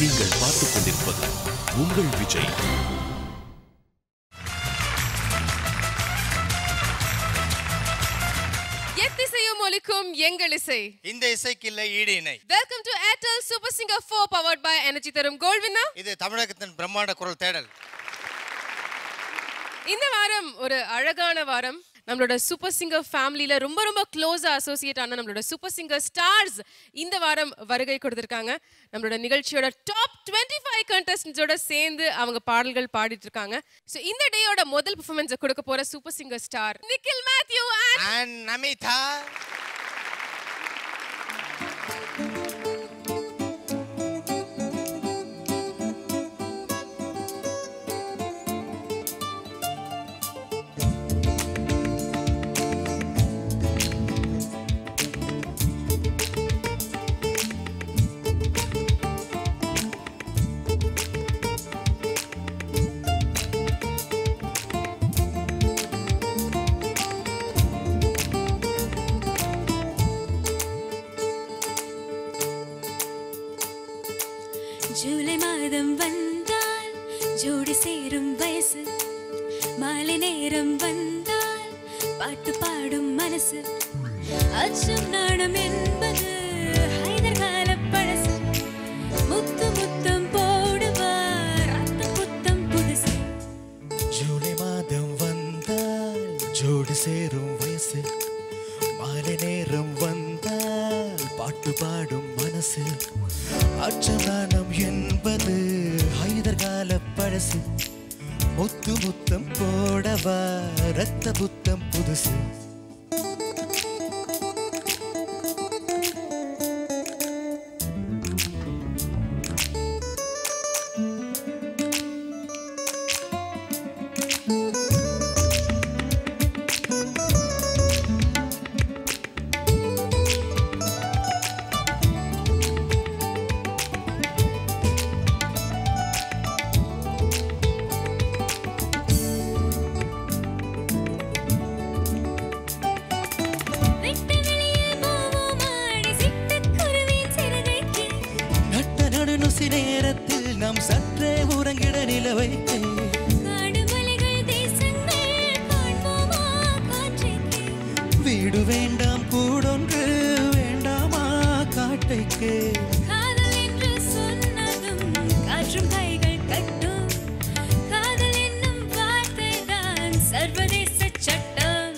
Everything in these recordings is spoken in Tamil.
நீங்கள் பார்த்துக் கொண்டிருப்பது உங்கள் விஜய். எங்கள் இசை இந்த இசைக்கு இல்லை ஈடு இணை. Welcome to Airtel super singer 4 powered by energy தரும் கோல்ட் வின்னர். இது தமிழகத்தின் பிரம்மாண்ட குரல் தேடல். இந்த வாரம் ஒரு அழகான வாரம். நம்மளோட சூப்பர் சிங்கர் ஃபேமிலியில ரொம்ப ரொம்ப க்ளோஸா அசோசியேட் ஆன நம்மளோட சூப்பர் சிங்கர் ஸ்டார்ஸ் இந்த வாரம் வருகை கொடுத்திருக்காங்க. நம்மளோட நிகழ்ச்சியோட டாப் 25 கண்டஸ்டன்ட்ஸோட சேர்ந்து அவங்க பாடல்கள் பாடிட்டு இருக்காங்க. சோ இந்த டேயோட முதல் பெர்ஃபார்மன்ஸ் கொடுக்க போற super singer star Nikhil Mathew and Namita. ஜூலை மாதம் வந்தால் ஜோடி சேரும் வயசு, மாலை நேரம் வந்தால் பாட்டு பாடும் மனசு, அச்சம் நாணம் என்பது ஹைதர் கால பழசு, முத்து முத்தம் போடுவார் அத்தம் புத்தம் புதுசு. ஜூலை மாதம் வந்தால் ஜோடி சேரும் வயசு, மாலை நேரம் வந்தால் பாட்டு பாடும் மனசு, அச்சம் நாணம் என்பது ஹைதர் கால பழசு, முத்து முத்தம் போடவா ரத்த புத்தம் புதுசு. நேரத்தில் நாம் சற்றே உறங்கிட நிலவை வீடு வேண்டாம் கூடொன்று வேண்டாமா காட்டைக்கு, காதல் என்று சொன்னதும் காற்றும் கைகள் கட்டும், காதல் என்னும் வார்த்தை தான் சர்வதேச சட்டம்.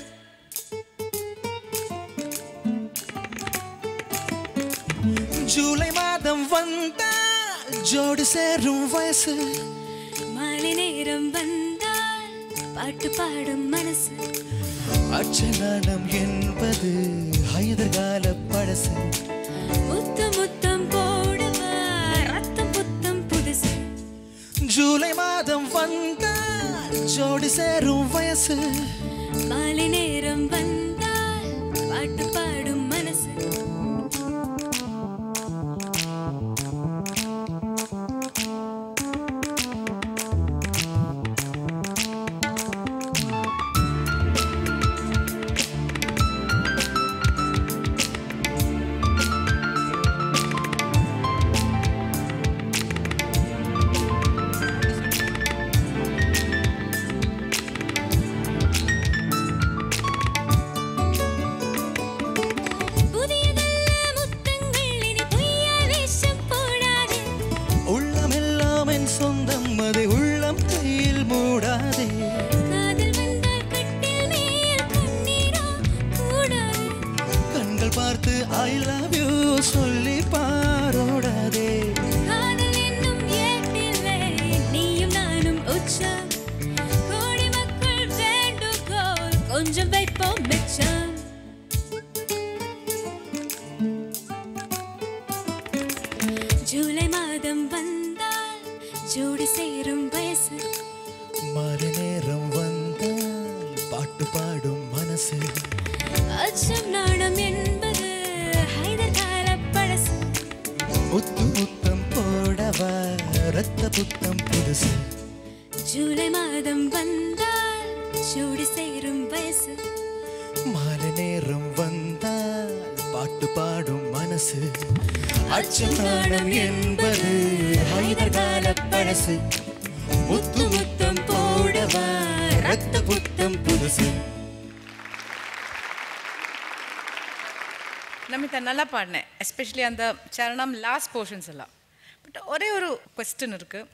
ஜூலை மாதம் வந்தால் ஜோடி சேரும் வயசு, மாலை நேரம் வந்தால் பாட்டு பாடும் மனசு, அச்சநாணம் என்பது ஹைதர் கால பழசு, முத்து முத்தம் போடுவா ரத்தம் புத்தம் புதுசு. ஜூலை மாதம் வந்தால் ஜோடி சேரும் வயசு, மாலை நேரம் வந்தால் பாட்டு பாடும் மனசு. சொந்தம் அதை உள்ளம் கையில் மூடாதே, காதல் வந்தால் கட்டில் மேல் கண்ணீரா கூடாது, கண்கள் பார்த்து ஐ லவ் யூ சொல்லி பாரோடாதே, காதல் என்னும் ஏட்டில்லை நீயும் நானும் உச்சம், கோடி மக்கள் வேண்டுகோள் கொஞ்சம் வைப்போம் மிச்சம். ஜூலை மாதம் வந்தால் ஜோடி சேரும் வயசு, மாலை நேரம் வந்தால் பாட்டு பாடும் மனசு, அச்சம் நாணம் என்பது ஹைதர் கால பழசு, முத்து முத்தம் போடவா ரத்த புத்தம் புதுசு. ஜூலை மாதம் வந்தால் ஜோடி சேரும் வயசு, மாலை நேரம் வந்தால் பாட்டு பாடும் மனசு, அச்சம் நாணம் என்பது பழசு முத்து முத்தம் போடவா ரத்த புத்தம் புதுசு. நமிதா நல்லா பாடினேன், எஸ்பெஷலி அந்த சரணம் லாஸ்ட் போர்ஷன்ஸ் எல்லாம். பட் ஒரே ஒரு கொஸ்டின் இருக்குது.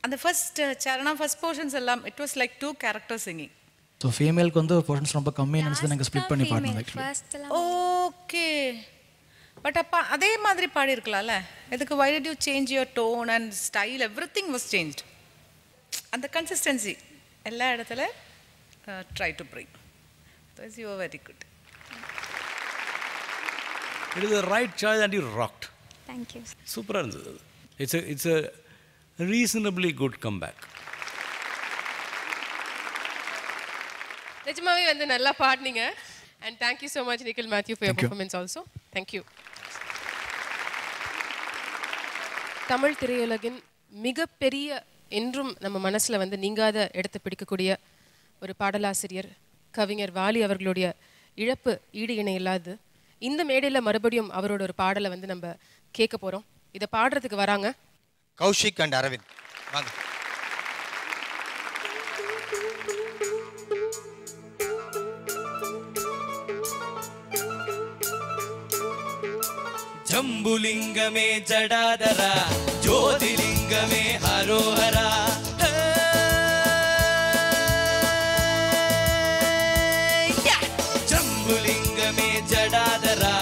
அந்த ஃபர்ஸ்ட் சரணம் ஃபர்ஸ்ட் போர்ஷன்ஸ் எல்லாம் it was like 2 character singing. So ஃபீமேலுக்கு வந்து போர்ஷன்ஸ் ரொம்ப கம்மியாக நினச்சி நாங்கள் ஸ்ப்ளிட் பண்ணி பாடினோம் ஆக்சுவலி. ஓகே, பட் அப்போ அதே மாதிரி பாடியிருக்கலாம்ல, எதுக்கு why did you change your tone and style, everything was changed. அந்த கன்சிஸ்டன்சி எல்லா இடத்துல try to bring. So you were very good. It is the right choice and you rocked. Thank you. Super. It's a reasonably good comeback. நிஜமாவே வந்து நல்லா பாடுனீங்க. And thank you so much Nikhil Matthew for your performance also. Thank you. Tamil திரையுலகின் மிகப்பெரிய என்றும் நம்ம மனசுல வந்து நீங்காத இடத்தை பிடிக்கக்கூடிய ஒரு பாடலாசிரியர் கவிஞர் வாலி அவர்களுடைய இழப்பு ஈடு இணை இல்லாது. இந்த மேடையில் மறுபடியும் அவரோட ஒரு பாடலை வந்து நம்ம கேட்க போறோம். இதை பாடுறதுக்கு வராங்க கௌஷிக் அண்ட் அரவிந்த். வாங்க. ஜம்புலிங்கமே ஜடாதரா ஜோதிலிங்கமே ஹரோஹரா ஜம்புலிங்கமே ஜடாதரா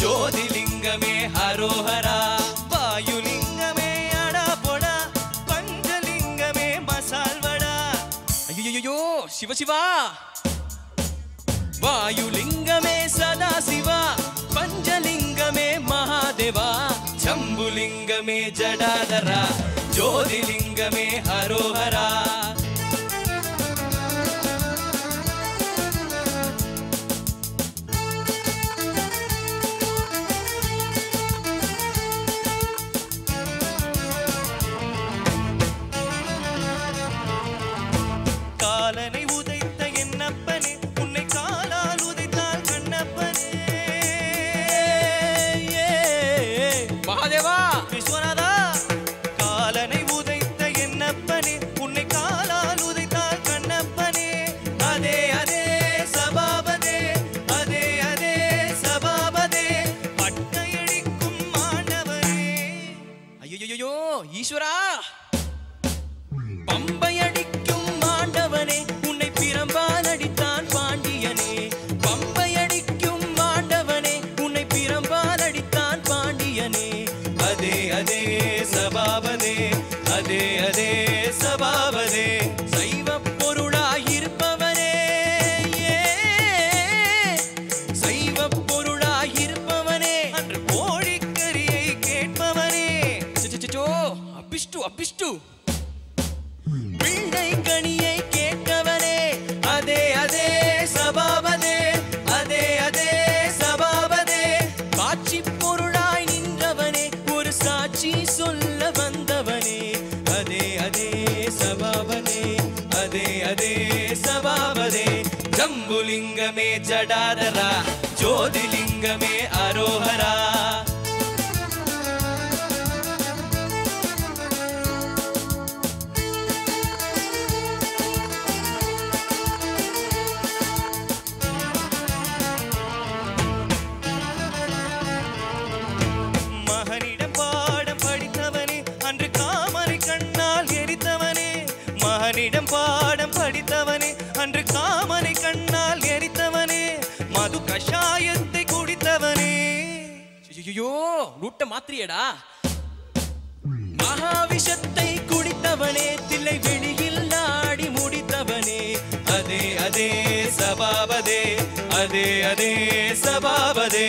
ஜோதிலிங்கமே ஹரோஹரா வாயுலிங்கமே அடா பொடா பஞ்சலிங்கமே மசால் வடா. ஐயோ சிவசிவா. வாயுலிங்கமே சதா சிவா பஞ்சலிங்கமே மகாதேவா ஜம்புலிங்கமே ஜடாதரா ஜோதிலிங்கமே ஹரோஹரா. காலனை உதைத்த என்னப்பனே உன்னை காலால் உதைத்தால் கண்ணப்பனே. மகாதேவா விஸ்வநாதா. காலனை உதைத்த என்னப்பனே உன்னை காலால் உதைத்தால் கண்ணப்பனே. அதே அதே சபாபதே அதே அதே சபாபதே பட்டையடிக்கும் மாணவனே. ஐயோ ஈஸ்வரா. பம்பையடிக்கும் மாண்டவனே உன்னை பிரம்பால் அடித்தான் பாண்டியனே. பம்பையடிக்கும் மாண்டவனே உன்னை பிரம்பால் அடித்தான் பாண்டியனே. அதே அதே சபாபதே அதே அதே சபாபதே சைவ பொருளாயிருப்பவனே. சைவ பொருளாயிருப்பவனே அன்று கோழிக்கரியை கேட்பவனே. அபிஷ்டு அபிஷ்டு பிள்ளை கனியை கேட்கவனே. அதே அதே சபாபதே அதே அதே சபாபதே காட்சி பொருளாய் நின்றவனே ஒரு சாட்சி சொல்ல வந்தவனே. அதே அதே சபாபதே அதே அதே சபாபதே ஜம்புலிங்கமே ஜடாதரா ஜோதிலிங்கமே அரோஹரா. மகனிடம் பாடம் படித்தவனே அன்று காமரை கண்ணால் எரித்தவனே. மகனிடம் பாடம் படித்தவனே அன்று காமரை கண்ணால் எரித்தவனே. மது கஷாயத்தை குடித்தவனே. ஐயோ ரூட்ட மாத்திரியடா. மகாவிஷத்தை குடித்தவனே தில்லை வெளியில் நாடி முடித்தவனே. அதே அதே சபாபதே அதே அதே சபாபதே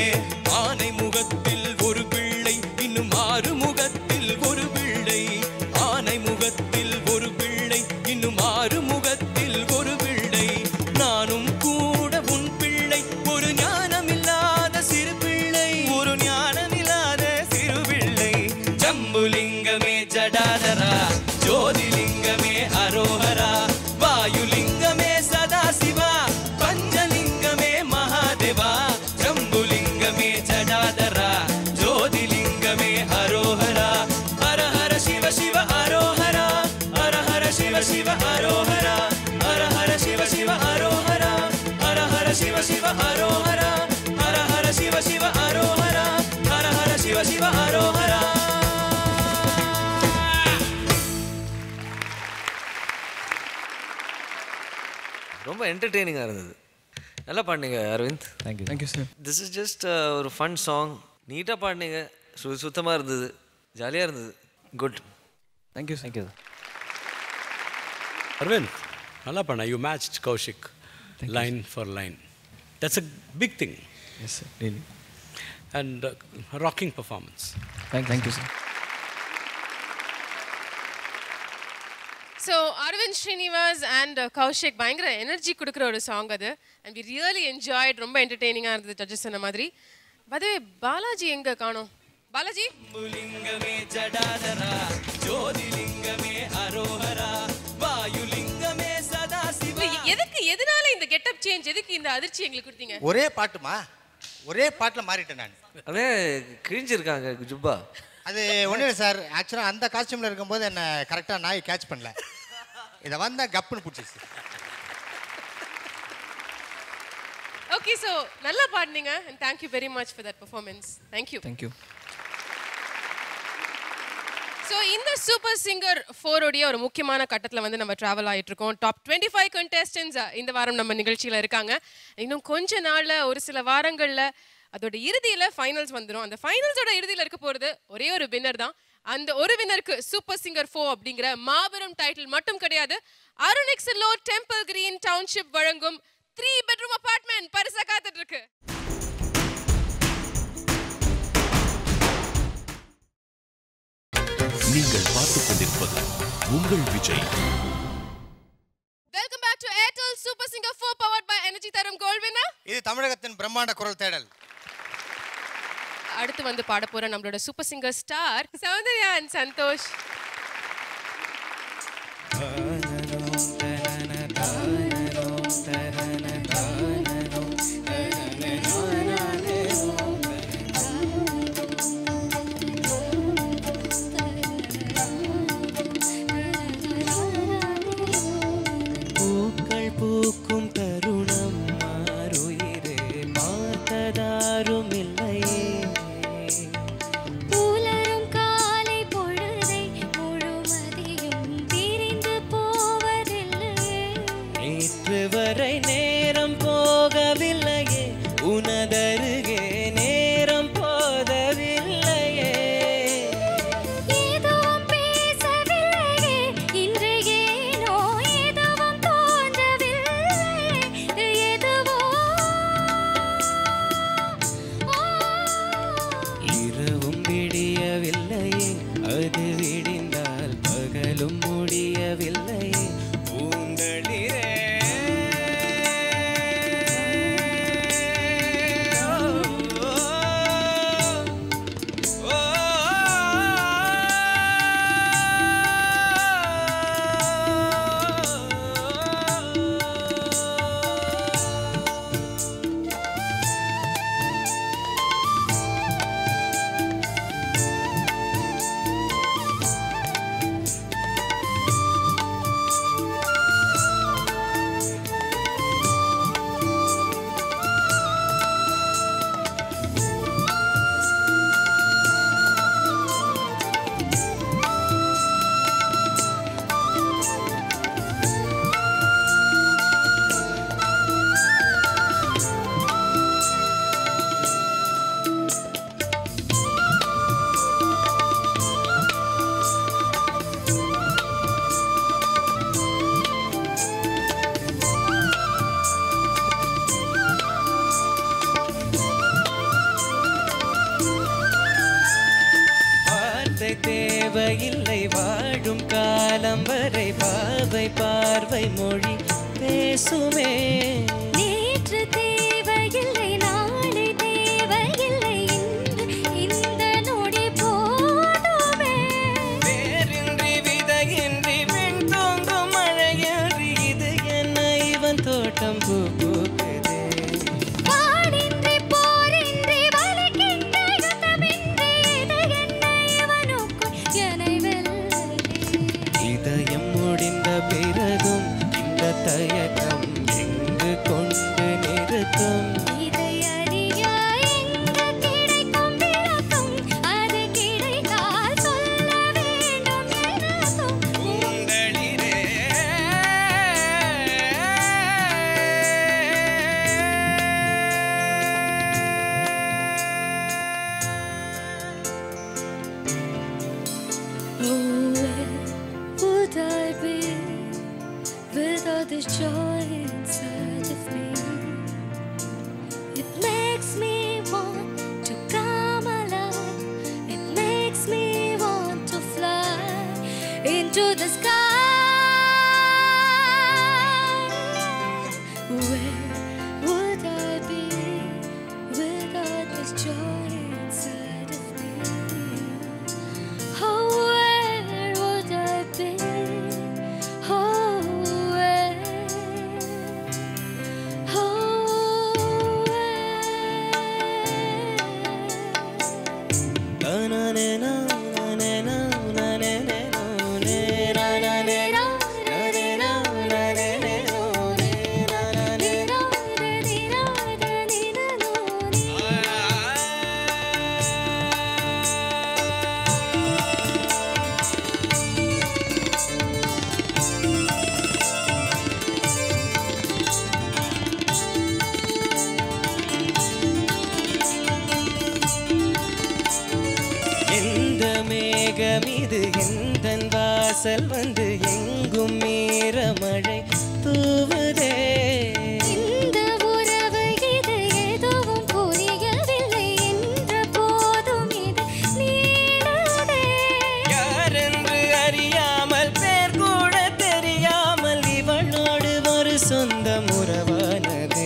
ஆனை முகத்தில் ஒரு பிள்ளை இன்னும் ஆறு முகத்தில் ஒரு பிள்ளை. ஆனை முகத்தில் ஒரு பிள்ளை இன்னும் ஆறு முகத்தில் ஒரு பிள்ளை. நானும் கூட உன் பிள்ளை ஒரு ஞானமில்லாத சிறு பிள்ளை. ஒரு ஞானமில்லாத சிறு பிள்ளை. ஜம்புலிங்கமே ஜடாதரா ஜோதிலிங்கமே ஹரோஹரா. வாயுலிங்கமே சதா சிவா பஞ்சலிங்கமே மகாதேவா ஜம்புலிங்கமே ஜடாதரா ஜோதிலிங்கமே ஹரோஹரா. ஹர ஹர சிவ சிவ ஹரோஹரா. ரொம்ப என்டர்டெய்னிங்காக இருந்தது. நல்லா பாடினீங்க Aravind. Thank you sir. This is just ஒரு ஃபன் சாங். நீட்டாக பாடினீங்க, சுத்தமாக இருந்தது, ஜாலியாக இருந்தது. குட். தேங்க்யூ. Arvind, நல்லா பண்ண. You matched Kaushik line for line. That's a big thing. Yes sir, really. And rocking performance. Thank you sir. So Arvind Srinivas and Kaushik பயங்கர எனர்ஜி கொடுக்குற ஒரு சாங் அது. And we really enjoyed. ரொம்ப என்டர்டெய்னிங்காக இருந்தது ஜட்ஜஸ் சொன்ன மாதிரி. பதவே பாலாஜி எங்க காணோம்? பாலாஜி லிங்கமே ஜடாதரா ஜோதிலிங்கமே அரோஹரா வாயுலிங்கமே சதாசிவா. எதனால இந்த கெட்டப் சேஞ்ச்? எதுக்கு இந்த அதிர்ச்சி எங்களுக்கு கொடுத்தீங்க? ஒரே பாட்டுமா, ஒரே பாட்டில் மாறிட்டேன் நான். அதே கிழிஞ்சிருக்காங்க ஜுப்பா. அது ஒன்றும் இல்லை சார். ஆக்சுவலாக அந்த காஸ்டியூமில் இருக்கும்போது என்னை கரெக்டாக நாய் கேட்ச் பண்ணல. இதை வந்தால் கப்புன்னு பிடிச்சிச்சு. ஓகே, ஸோ நல்லா பாடினீங்க. And thank you very much for that performance. Thank you. So இந்த சூப்பர் சிங்கர் 4 உடைய ஒரு முக்கியமான கட்டத்தில் வந்து நம்ம ட்ராவல் ஆகிட்டு இருக்கோம். டாப் 25 கண்டெஸ்டன்ஸ் இந்த வாரம் நம்ம நிகழ்ச்சியில் இருக்காங்க. இன்னும் கொஞ்ச நாளில், ஒரு சில வாரங்களில் அதோட இறுதியில் ஃபைனல்ஸ் வந்துடும். அந்த ஃபைனல்ஸோட இறுதியில் இருக்க போகிறது ஒரே ஒரு வின்னர் தான். அந்த ஒரு வின்னருக்கு சூப்பர் சிங்கர் 4 அப்படிங்கிற மாபெரும் டைட்டில் மட்டும் கிடையாது, அருணெக்ஸ் லோ டெம்பிள் கிரீன் டவுன்ஷிப் வழங்கும் 3 bedroom அபார்ட்மெண்ட் பரிசா காத்துட்டு இருக்கு. நீங்கள் பார்த்துக் கொண்டிருப்பது உங்கள் Vijay. Welcome back to Airtel super singer 4 powered by energy தரும் கோல்ட் வின்னர். இது தமிழகத்தின் பிரம்மாண்ட குரல் தேடல். அடுத்து வந்து பாட போற நம்மளோட super singer star Soundarya and Santhosh. பூக்கும் தருணம் மாறுயிரே பார்த்ததாரும் இல்லையே. புலரும் காலை பொழுதை முழுமதியும் பிரிந்து போவதில்லையே. நேற்று வரை நேரம் போகவில்லையே, உனதருகே நேரம் போதவில்லையே. எதுவும் பேசவில்லையே, இன்று ஏனோ எதுவும் தோன்றவில்லையே. எதுவோ இரவும் விடியவில்லையே, அது விடிந்தால் பகலும் முடியவில்லையே. பூந்தளிரே தேவையில்லை, வாழும் காலம் வரை பாவை பார்வை மொழி பேசுமே. நேற்று தேவையில்லை, நாளை தேவையில்லை, இந்த நொடி போதுமே. வேறின்றி விதையின்றி பெண் தோங்கும் மழையின்றி இது என்ன இவன் தோட்டம் பூ பூக்குதே. பாடின்றி போரின்றி வலிக்கின்ற யுத்தமின்றி இது என்ன இவனுக்குள் என்னை வெல்லுதே. இதயம் முடிந்த பிறகும் இந்த தயக்கம் எங்கு கொண்டு நிறுத்த would I be without this joy inside of me? It makes me want to come alive. It makes me want to fly into the sky. Where would I be without this joy inside of me? Oh, where would I be? Oh, where? Oh, மீது எந்தன் வாசல் வந்து எங்கும் மீற மழை தூவுதே. இந்த உறவு இது எதுவும் புரியவில்லை என்ற போதும் இது நீளதே. யாரென்று அறியாமல் பேர் கூட தெரியாமல் இவளோடு ஒரு சொந்தம் உறவானதே.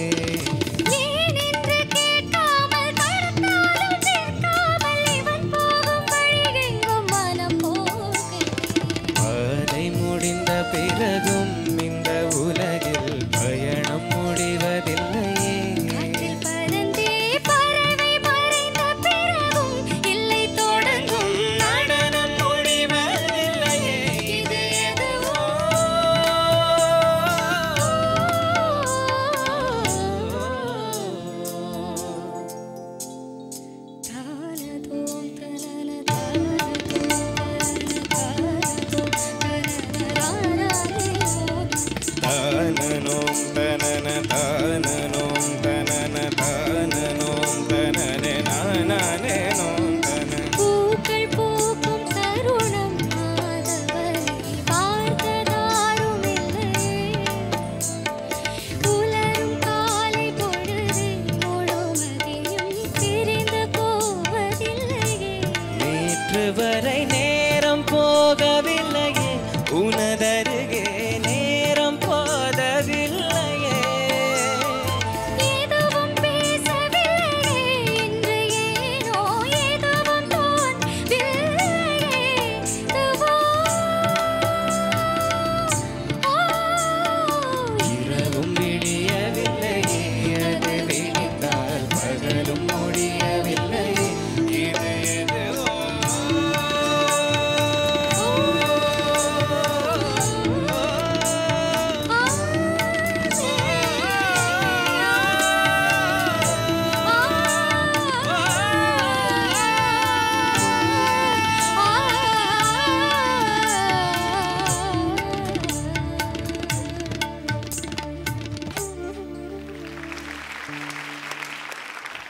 பிறகும் இந்த உலகில் பயணம் முடிவதில்லையே. காற்றில் பறந்தே பறவை மறைந்த பிறகும் இல்லை தொடங்கும் நடனம் முடிவதில்லையே. இது எதுவோ தானதோம் தனன தானனோம் தனன தானனோம் தனன தானனோம் தனனே நானே நோம் தன. பூக்கள் பூக்கும் தருணம் மாதவனை பார்த்ததாரும் இல்லை. உலரும் காலை பொழுது முழுவதையும் பிரிந்து போவதில்லையே. நேற்று வரை நேரம் போகவில்லையே உனதருகே நேரம் போதவில்லையே. எதுவும் பேசவில்லையே இன்று ஏனோ எதுவும் தோன்றவில்லையே. இதுவோ இரவும் விடியவில்லையே அது விடிந்தால் பகலும் முடியவில்லையே. இது எதுவோ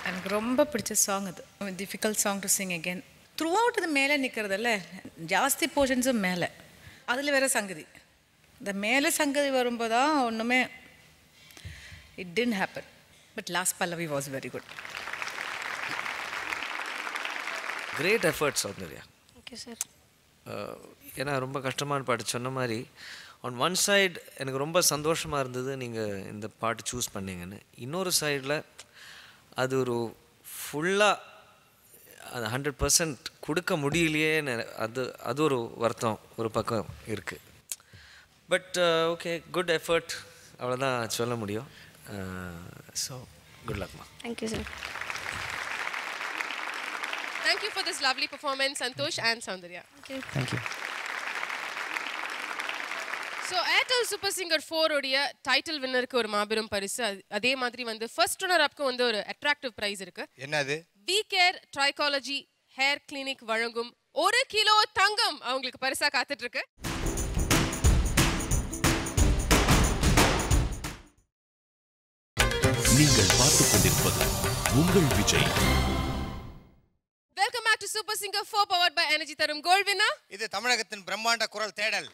எனக்கு ரொம்ப பிடிச்ச சாங் அது. Difficult song to Singh again. Through out இது மேலே நிற்கிறதில்ல, ஜாஸ்தி போர்ஷன்ஸும் மேலே, அதில் வேற சங்கதி. இந்த மேலே சங்கதி வரும்போது தான் ஒன்றுமே it didn't happen. But last பல்லவி was very good. Great efforts Soundarya. Okay sir. ஏன்னா ரொம்ப கஷ்டமான பாட்டு சொன்ன மாதிரி ஆன் ஒன் சைடு எனக்கு ரொம்ப சந்தோஷமாக இருந்தது நீங்கள் இந்த பாட்டு சூஸ் பண்ணீங்கன்னு. இன்னொரு சைடில் அது ஒரு ஃபுல்லாக அது 100% கொடுக்க முடியலையே, அது ஒரு வருத்தம் ஒரு பக்கம் இருக்குது. பட் ஓகே, குட் எஃபர்ட், அவ்வளோதான் சொல்ல முடியும். So good Lakhma. Thank you sir. Thank you for this lovely performance, Santosh and Soundarya. Thank you. So Airtel super singer 4 உடைய டைட்டில் வின்னருக்கு ஒரு மாபெரும் பரிசு. அதே மாதிரி வந்து ஃபர்ஸ்ட் ரன்னர் அப்க்கு வந்து ஒரு அட்ராக்டிவ் பிரைஸ் இருக்கு. என்னது? V care trichology hair clinic வழங்கும் 1 கிலோ தங்கம் அவங்களுக்கு பரிசா காத்துட்டு இருக்கு. நீங்கள் பார்த்துக் கொண்டிருப்பது உங்கள் Vijay. Welcome back to Super Singer 4 powered by Energy தரும் கோல்ட் வின்னர். இது தமிழகத்தின் பிரம்மாண்ட குரல் தேடல்.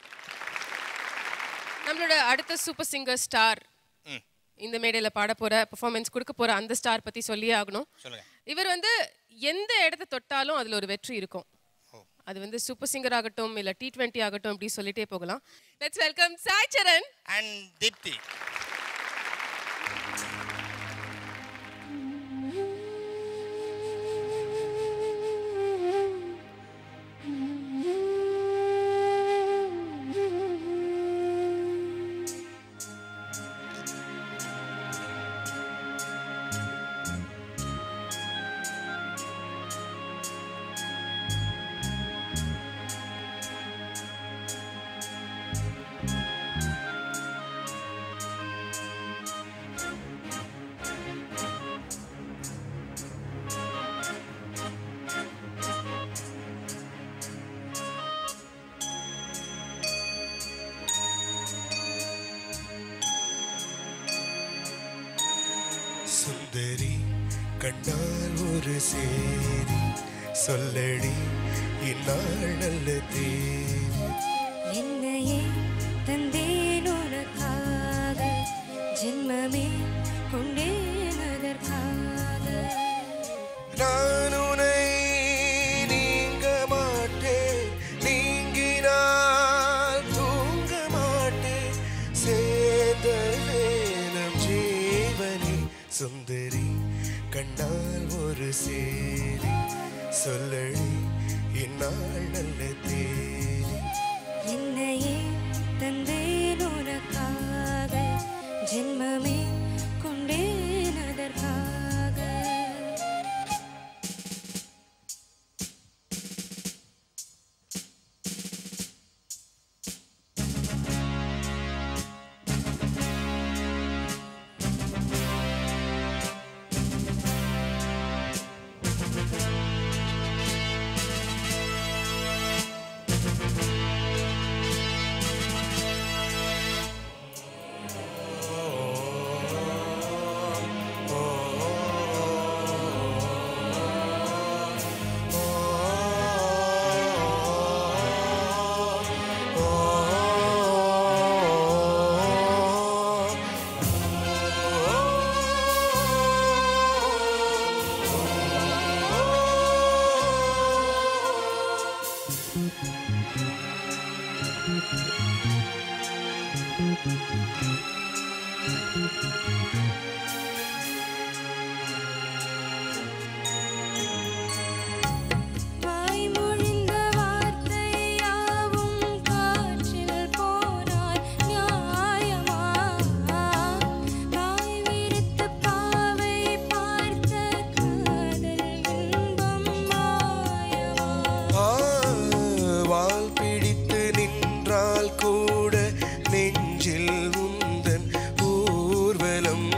நம்மளோட அடுத்த சூப்பர் சிங்கர் ஸ்டார் இந்த மேடையில் பாட போற பெர்ஃபார்மன்ஸ் கொடுக்க போற அந்த ஸ்டார் பத்தி சொல்லியே ஆகணும். சொல்லுங்க. இவர் வந்து எந்த இடத்தை தொட்டாலும் அதுல ஒரு வெற்றி இருக்கும். அது வந்து சூப்பர் சிங்கர் ஆகட்டும் இல்ல T20 ஆகட்டும் இப்படி சொல்லிட்டே போகலாம். Let's welcome Sai Charan and Deepthi. சுந்தரி கண்டால் ஒரு சேரி சொல்லடி இந்நாள் நல்ல தேதி என்னையே தந்தேன் உனக்காக ஜென்மமே கொண்டேன் அதற்காக நான் உன்னை நீங்க மாட்டேன் நீங்கினால் தூங்க மாட்டேன் சேர்ந்த வேணும் ஜீவனே சுந்தரி கண்ணால் ஒரு சேரி சொல்லடி இந்நாள் நல்ல தேதி என்னையே தந்தேன் உனக்காக ஜென்மமே கொண்டேன் அதற்காக வாய்மொழிந்த வார்த்தை யாவும் காற்றில் போனால் நியாயமா வாய் விரித்து பாவை பார்த்த காதல் இன்பம் மாயமா வால் பிடித்து நின்றால் கூட நெஞ்சில் உந்தன் ஊர்வலம்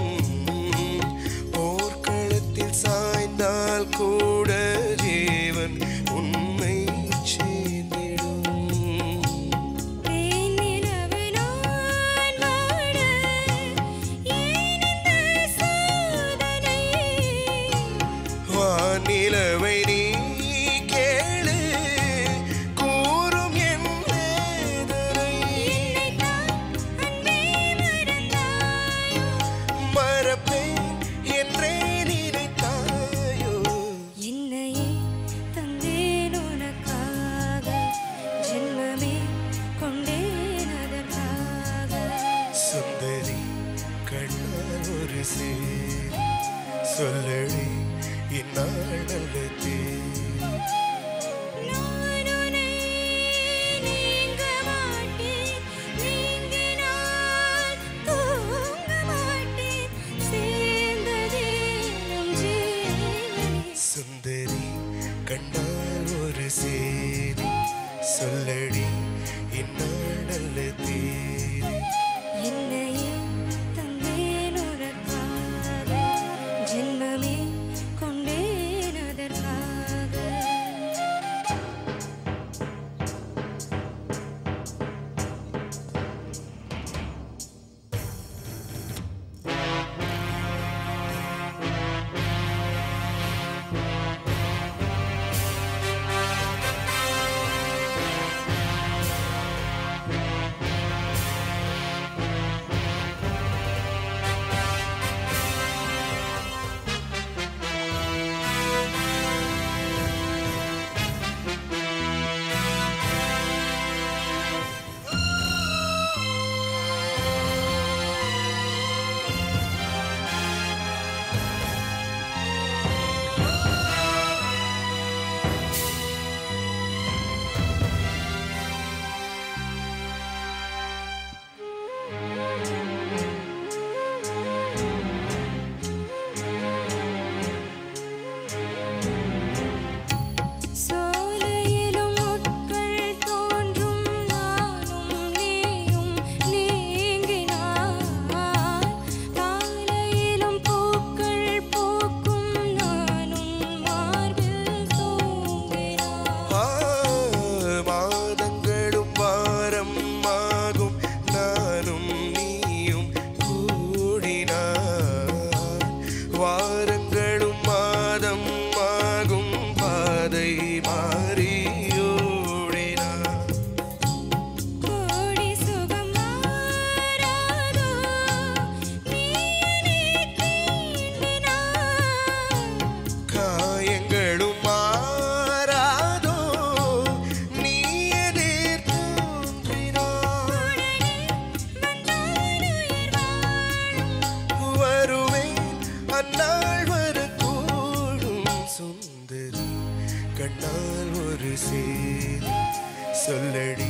சொல்லடி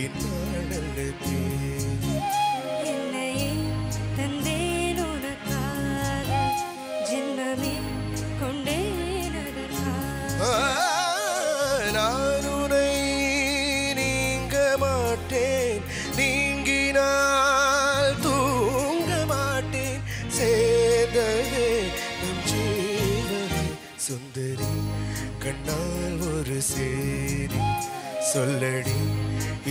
இந்நாள் நல்ல தேதி. என்னையே தந்தேன் உனக்காக ஜென்மமே கொண்டேன் அதற்காக. நான் உன்னை நீங்க மாட்டேன், நீங்கினால் தூங்க மாட்டேன். சேர்ந்ததே நம் ஜீவனே சுந்தரி, கண்ணால் ஒரு சேரி சொல்லடி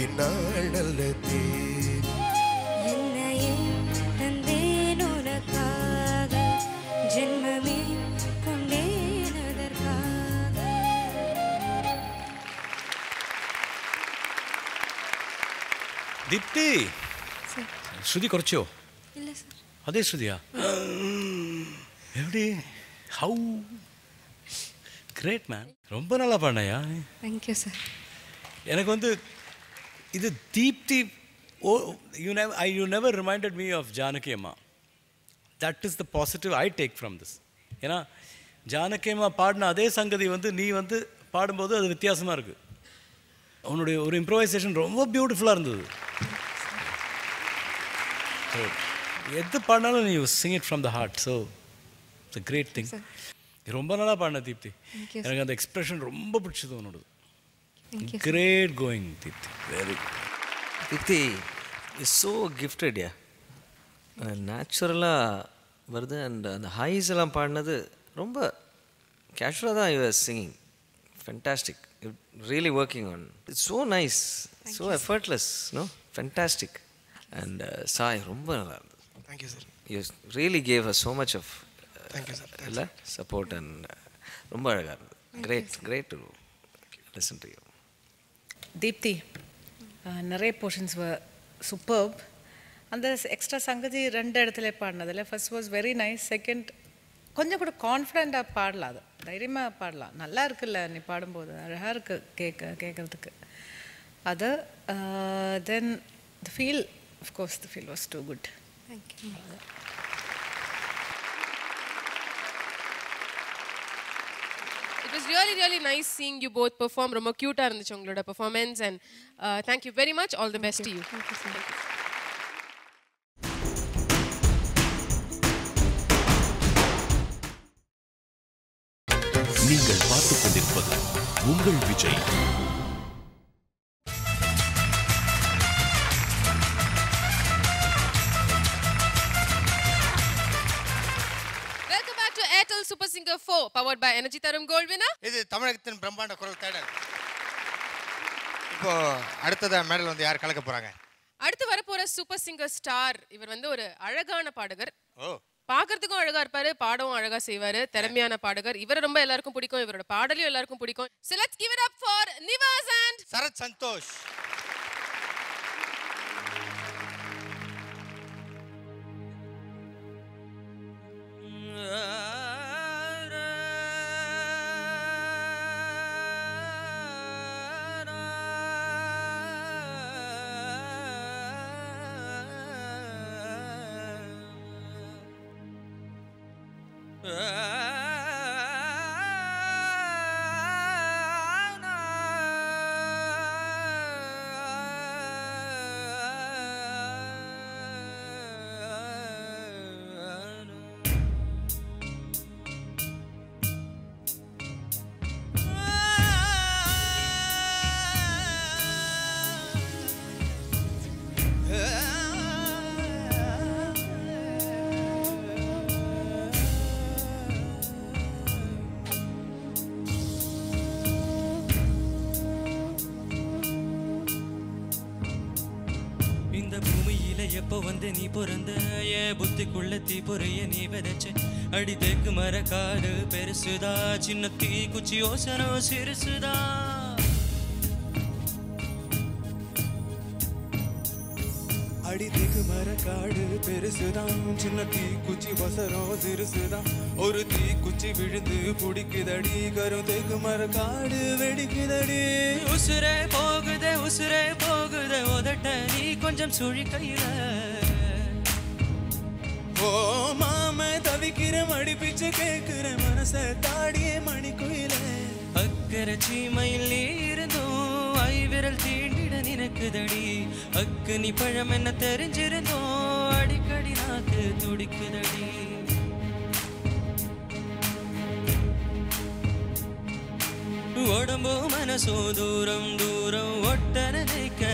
இந்நாள் நல்ல தேதி. என்னையே தந்தேன் உனக்காக ஜென்மமே கொண்டேன் அதற்காக. ദീപ്തി ശ്രുതി കുറച്ചോ? இல்ல சார். അതേ ശ്രുതിയാ? എവിടെ? ഹൗ கிரேட் மேன், ரொம்ப நல்லா பாடினையா. Thank you sir. எனக்கு வந்து இது Deepthi, oh you never reminded me of Janaki அம்மா. That is the positive I take from this. ஏன்னா ஜானகி அம்மா பாடின அதே சங்கதி வந்து நீ வந்து பாடும்போது அது வித்தியாசமாக இருக்குது. உன்னுடைய ஒரு இம்ப்ரோவைசேஷன் ரொம்ப பியூட்டிஃபுல்லாக இருந்தது. எது பாடினாலும் நீ sing it from the heart. So it's a great thing. ரொம்ப நல்லா பாடின தீப்தி. எனக்கு அந்த எக்ஸ்பிரஷன் ரொம்ப பிடிச்சது உன்னோடது. Great going Deepthi, very good. Deepthi is so gifted. Yeah நேச்சுரலாக வருது. அண்ட் அந்த ஹைஸ் எல்லாம் பாடினது ரொம்ப கேஷுவலாக தான் you are singing. Fantastic. Really working on it's so nice, so effortless. No fantastic. And Sai ரொம்ப நல்லா இருந்தது. Thank you sir. You really gave us so much of thank you sir. இல்லை சப்போர்ட். அண்ட் ரொம்ப அழகாக இருந்தது. Great to listen to you. Deepthi, நிறைய போர்ஷன்ஸ் சூப்பர்ப். அந்த எக்ஸ்ட்ரா சங்கதி 2 இடத்துல பாடினதில் first was very nice. Second கொஞ்சம் கூட கான்ஃபிடெண்ட்டாக பாடலாம். அது தைரியமாக பாடலாம். நல்லா இருக்குல்ல நீ பாடும்போது, அழகாக இருக்கு கேட்குறதுக்கு. அது then the feel, of course the feel was too good. Thank you. It was really, really nice seeing you both perform. ரொம்ப cute-ஆ இருந்துச்சு உங்களோட performance and thank you very much. All the best to you. Thank you so much. நீங்கள் பார்த்துக் கொண்டிருப்பது உங்கள் Vijay. Welcome back to Airtel Super Singer 4 powered by Energy Tarum Gold Winner. இது தமிழகத்தின் பிரம்மாண்ட குரல் தேடல். இப்போ அடுத்ததா மேடல் வந்து யார் கலக்க போறாங்க? அடுத்து வரப்போற சூப்பர் சிங்கர் ஸ்டார். இவர் வந்து ஒரு அழகான பாடகர். ஓ, பார்க்கிறதுக்கும் அழகா இருப்பாரு, பாடவும் அழகா செய்வாரு. திறமையான பாடகர். இவரை ரொம்ப எல்லாருக்கும் பிடிக்கும். இவரோட பாடலையும் எல்லாருக்கும் பிடிக்கும். So let's give it up for Nivas and Sarath Santhosh. எப்போ வந்து நீ பிறந்த என் புத்திக்குள்ள தீ பொறைய நீ விதைச்ச அடி தேக்கு மரக்காடு பெருசுதா சின்ன தீ குச்சி யோசனோ சிறுசுதா அடி தேக்கு மரக்காடு பெருசுதான் சின்ன தீ குச்சி வசரம் சிறுசுதான் ஒரு தீ குச்சி விழுந்து பிடிக்குதடி கரும் தேக்கு மரக்காடு வெடிக்குதடி உசுரே போகுதே உதட்ட நீ கொஞ்சம் சுழி கையில ஓ மாம தவிக்கிற மடி பிச்சை கேட்கிற மனச தாடியே மணி குயில அக்கறை சீமையில் நீ இருந்தும் ஐவிரல் தீண்டிட நினைக்குதடி அக்னி பழம் என்ன தெரிஞ்சிருந்தோம் அடிக்கடி நாக்கு துடிக்குதடி உடம்போ மனசோ தூரம் தூரம் ஒட்டன நினைக்க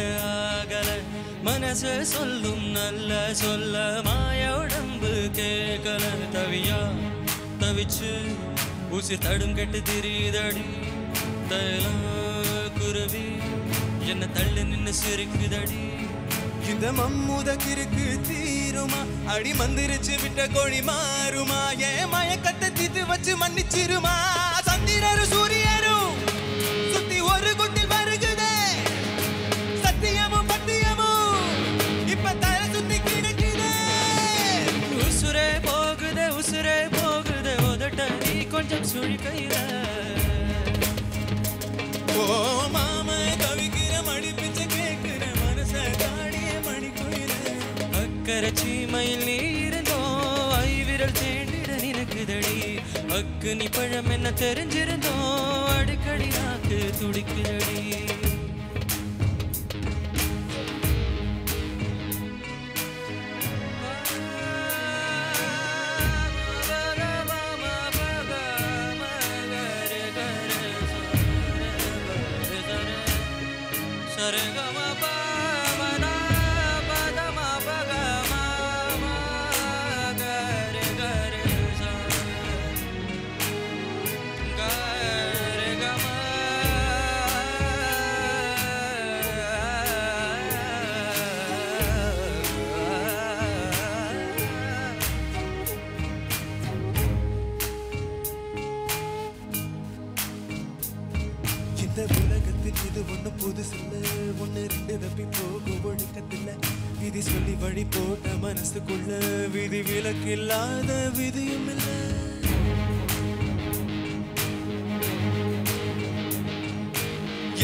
ஆகல மனசு சொல்லும் நல்ல சொல்ல மாய உடம்பு கேட்கல தவியா தவிச்சு ஊசி தடும் கெட்டு திரியுதடி தயலாம் குருவி என்ன தள்ளு நின்னு சிரிக்குதடி இந்த மம்முத கிறுக்கு தீருமா அடி மந்திரிச்சு விட்ட கோழி மாறுமா ஏன் மயக்கத்தை தீத்து வச்சு மன்னிச்சிருமா சந்திரரும் சூரியரும் சுத்தி ஒரு குட்டில் வருகுதே சத்தியமும் பத்தியமும் இப்ப தலை சுத்தி கிடக்குதே உசுரே போகுதே உதட்ட நீ கொஞ்சம் சுழிக்கையில ஓ மாம தவிக்கிற மடி பிச்சை கேட்கிற மனச காடிய மணி கோயில அக்கறை சீமையில் நீ இருந்தோ ஐவிரல் தேண்டிட நினைக்குதடி அக்னி பழம் என்ன தெரிஞ்சிருந்தோ அடிக்கடி நாக்கு துடிக்குதடி உலகத்தில் இது ஒண்ணு புதுசில்ல ஒண்ணு ரெண்டு தப்பி போகும் ஒழுக்கத்தில்ல விதி சொல்லி வழி போட்ட மனசுக்குள்ள விதி விலக்கில்லாத விதியும் இல்ல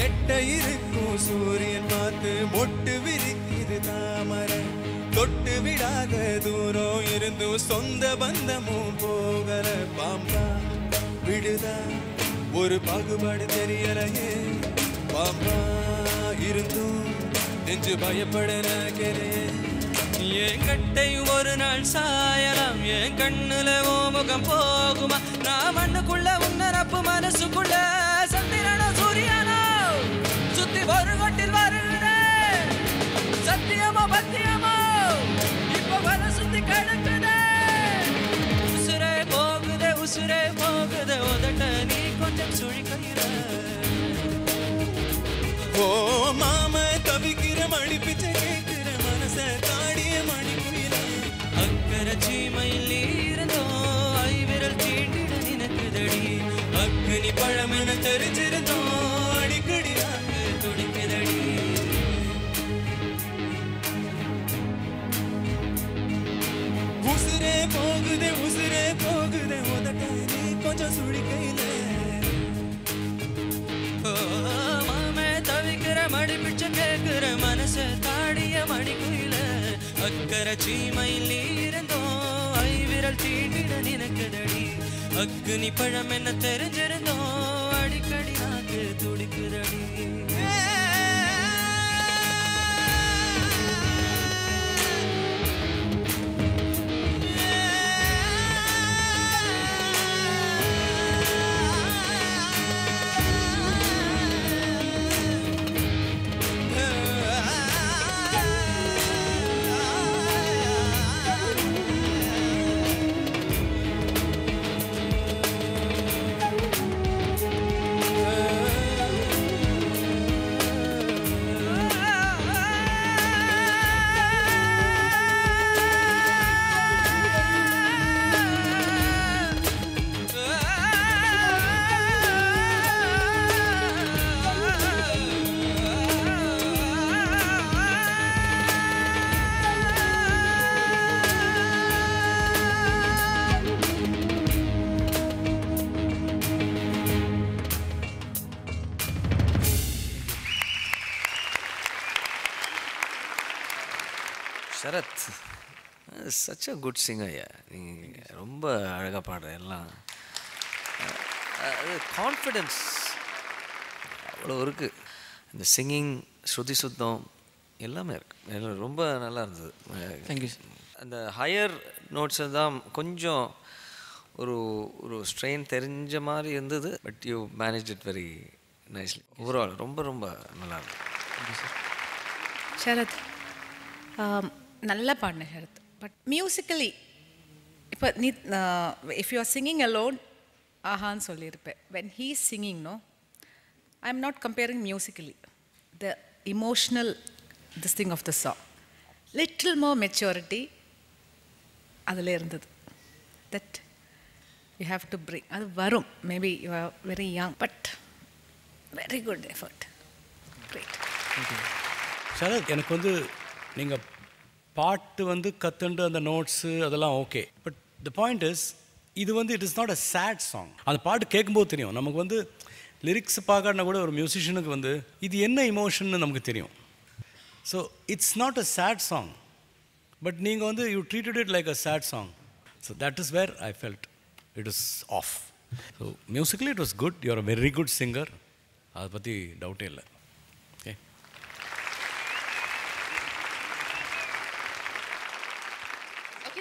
எட்ட இருக்கும் சூரியன் பார்த்து மொட்டு விரிக்குது தாமரை தொட்டு விடாத தூரம் இருந்தும் சொந்த பந்தமும் போகல பாம்பா விடுதா ஒரு பாகுபாடு தெரியலையே பாம்பா இருந்தும் நெஞ்சு பயப்பட நினைக்கிறேன் என் கட்டை ஒரு நாள் சாயலாம் என் கண்ணுல ஓ முகம் போகுமா நான் மண்ணுக்குள்ள உன்னரப்பு மனசுக்குள்ள சந்திரனோ சூரியனோ சுத்தி ஒரு கொட்டில் வருகிறேன் சத்தியமோ பத்தியமோ இப்ப வர சுத்தி கிடக்குதே உசுரே போகுதே உதட்ட நீ கொஞ்சம் சுழிக்கிற ஓ மாம தவிக்கிற மடி பிச்சை கேட்கிற மனச தாடிய மணி குயில அக்கறை சீமையில் நீ இருந்தோ ஐவிரல் தீண்டிட நினைக்குதடி அக்னி பழம் என தெரிஞ்சிருந்தோ அடிக்கடி நாக்கு துடிக்குதடி உசுரே போகுதே உதட்ட நீ கொஞ்சம் சுழிக்கையில மாமே தவிக்கிற மடி பிச்சை கேட்கிற மனச தாடிய மணி குயில அக்கறை சீமையில் நீ இருந்தோ ஐவிரல் தீண்டிட நினைக்குதடி அக்னி பழம் என்ன தெரிஞ்சிருந்தோ அடிக்கடி நாக்கு துடிக்குதடி சரத் சச் அ குட் சிங்கர்யா நீ ரொம்ப அழகாக பாடுற எல்லாம் அது கான்ஃபிடென்ஸ் அவ்வளோ இருக்குது இந்த சிங்கிங் ஸ்ருதி சுத்தம் எல்லாமே இருக்குது, ரொம்ப நல்லா இருந்தது. தேங்க்யூ. அந்த ஹையர் நோட்ஸை தான் கொஞ்சம் ஒரு ஒரு ஸ்ட்ரெயின் தெரிஞ்ச மாதிரி இருந்தது. But you manage it very nicely. Overall ரொம்ப ரொம்ப நல்லா இருந்தது. ஷரத் நல்லா பாடின ஷரத். பட் மியூசிக்கலி இப்போ நீ if you are singing alone ஆஹான்னு சொல்லியிருப்பேன். When he singing no I am not comparing musically, the emotional this thing of the song little more maturity அதில் இருந்தது. That you have to bring. அது வரும், maybe you are very young, but very good effort. Great. Sarath, எனக்கு வந்து நீங்கள் பாட்டு வந்து கற்றுண்டு அந்த நோட்ஸு அதெல்லாம் okay. But the point is, இது வந்து it is not a sad song. அந்த பாட்டு கேட்கும்போது தெரியும் நமக்கு வந்து லிரிக்ஸ் பார்க்காட்டினா கூட ஒரு மியூசிஷியனுக்கு வந்து இது என்ன இமோஷன்னு நமக்கு தெரியும். So it's not a sad song, but நீங்கள் வந்து you treated it like a sad song. So that is where I felt it is off. So musically it was good, you are a very good singer, அதை பற்றி டவுட்டே இல்லை. ஓகே.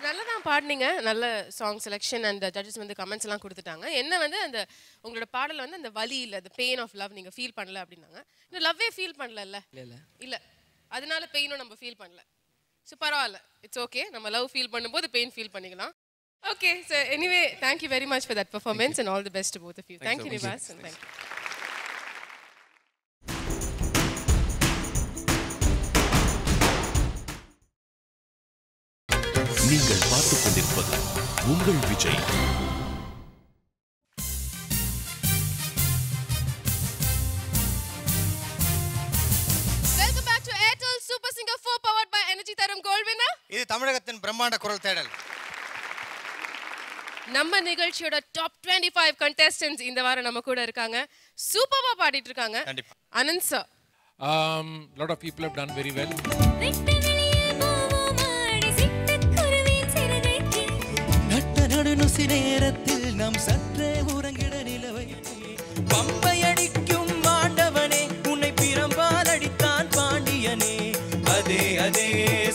நல்லா தான் பாடினீங்க, நல்ல சாங் செலெக்ஷன் அண்ட் ஜட்ஜஸ் வந்து கமெண்ட்ஸ் எல்லாம் கொடுத்துட்டாங்க. என்ன வந்து அந்த உங்களோட பாடல வந்து அந்த வலி இல்லை, அந்த பெயின் ஆஃப் லவ் நீங்கள் ஃபீல் பண்ணல அப்படின்னாங்க. இன்னும் லவ்வே ஃபீல் பண்ணல இல்லை, அதனால பெயினும் நம்ம ஃபீல் பண்ணல. ஸோ பரவாயில்ல, இட்ஸ் ஓகே. நம்ம லவ் ஃபீல் பண்ணும்போது பெயின் ஃபீல் பண்ணிக்கலாம். Okay, so anyway thank you very much for that performance and all the best to both of you. Thank you Nivas and thank you. நீங்கள் பார்த்துக் கொண்டிருப்பது உங்கள் Vijay. Welcome back to Airtel Super Singer 4 powered by Energy Tharum Gold Winner. இது தமிழகத்தின் பிரம்மாண்ட குரல் தேடல். நம்ம நிகழ்ச்சியோட டாப் 25 contestants இந்த வாரம் நம்ம கூட இருக்காங்க. சூப்பரா பாடிட்டு இருக்காங்க. Anand sir. Lot of people have done very well. நேரத்தில் நாம் சற்றே உறங்கிட நிலவை பம்பை அடிக்கும் ஆண்டவனே, உன்னை பிரம்பால் அடித்தான் பாண்டியனே. அதே அதே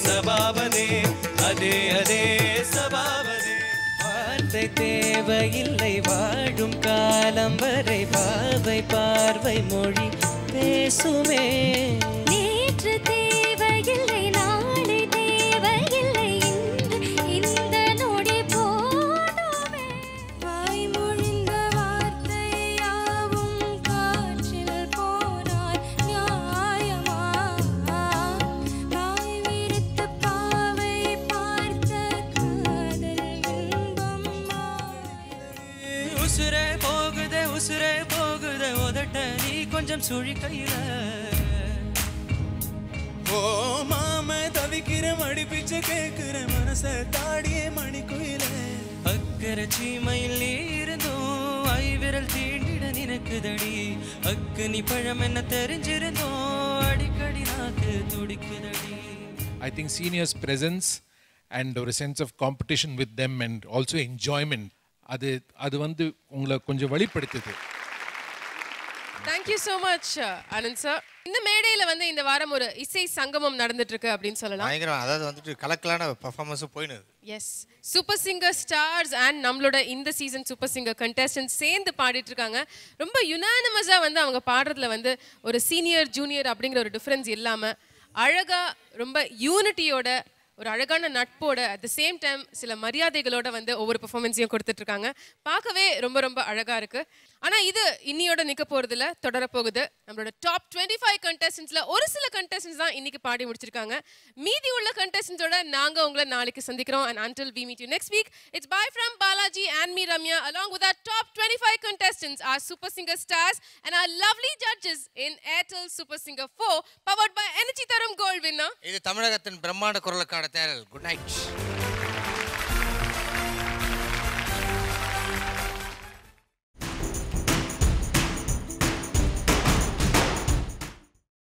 சபாபதே, அதே அதே சபாபதே. வார்த்தை தேவையில்லை வாழும் காலம் வரை, பாவை பார்வை மொழி பேசுமே. நேற்று தேவையில்லை நாளை தேவையில்லை, இந்த நொடி போதுமே. வாய்மொழிந்த வார்த்தையாவும் காற்றில் போனால் நியாயமா? வாய் விரித்து பாவை பார்த்த காதல் இன்பம். உசுரே போகுதே உசுரே போகுதே உதட்ட நீ கொஞ்சம் சுழி கையில. ஓ மாம தவிக்கிற மடி பிச்சை கேட்கிற மனச தாடியே மணி குயில. அக்கறை சீமையில் நீ இருந்தோம், ஐவிரல் தீண்டிட நினைக்குதடி. அக்கனி பழம் என்ன தெரிஞ்சிருந்தோம், அடிக்கடி நாக்கு துடிக்குதடி. I think seniors' presence and ஒரு sense of competition with them and also enjoyment, அது வந்து உங்களை கொஞ்சம் வெளிப்படுத்துது. Thank you so much Anand sir. இந்த மேடையில வந்து இந்த வாரம் ஒரு இசை சங்கமம் நடந்துட்டு இருக்கு அப்படின்னு சொல்லலாம். பயங்கரம், அதாவது வந்துட்டு கலக்கலான பர்ஃபார்மன்ஸும் போயினுது. Yes, super singer stars and நம்மளோட இந்த சீசன் சூப்பர் சிங்கர் கண்டெஸ்டன்ட் சேர்ந்து பாடிட்டு இருக்காங்க. ரொம்ப யுனானிமஸாக வந்து அவங்க பாடுறதுல வந்து ஒரு சீனியர் ஜூனியர் அப்படிங்கிற ஒரு டிஃப்ரென்ஸ் இல்லாமல் அழகா ரொம்ப யூனிட்டியோட ஒரு அழகான நட்போட அட் த சேம் டைம் சில மரியாதைகளோட வந்து ஒவ்வொரு பெர்ஃபார்மன்ஸையும் கொடுத்துட்டு இருக்காங்க. பார்க்கவே ரொம்ப ரொம்ப அழகா இருக்கு. ஆனால் இது இன்னியோட நிற்க போகிறதுல தொடர போகுது. நம்மளோட டாப் 25 கண்டெஸ்டன்ஸில் ஒரு சில கண்டெஸ்டன்ஸ் தான் இன்னைக்கு பாடி முடிச்சிருக்காங்க. மீதி உள்ள கண்டெஸ்டன்ஸோட நாங்கள் உங்களை நாளைக்கு சந்திக்கிறோம். And until we meet you next week, it's bye from Balaji and me Ramya along with our top 25 contestants, our Super Singer stars and our lovely judges in Airtel Super Singer 4 powered by Energy Tharum Gold Winner. இது தமிழகத்தின் பிரம்மாண்ட குரலுக்கான தேடல். Good night.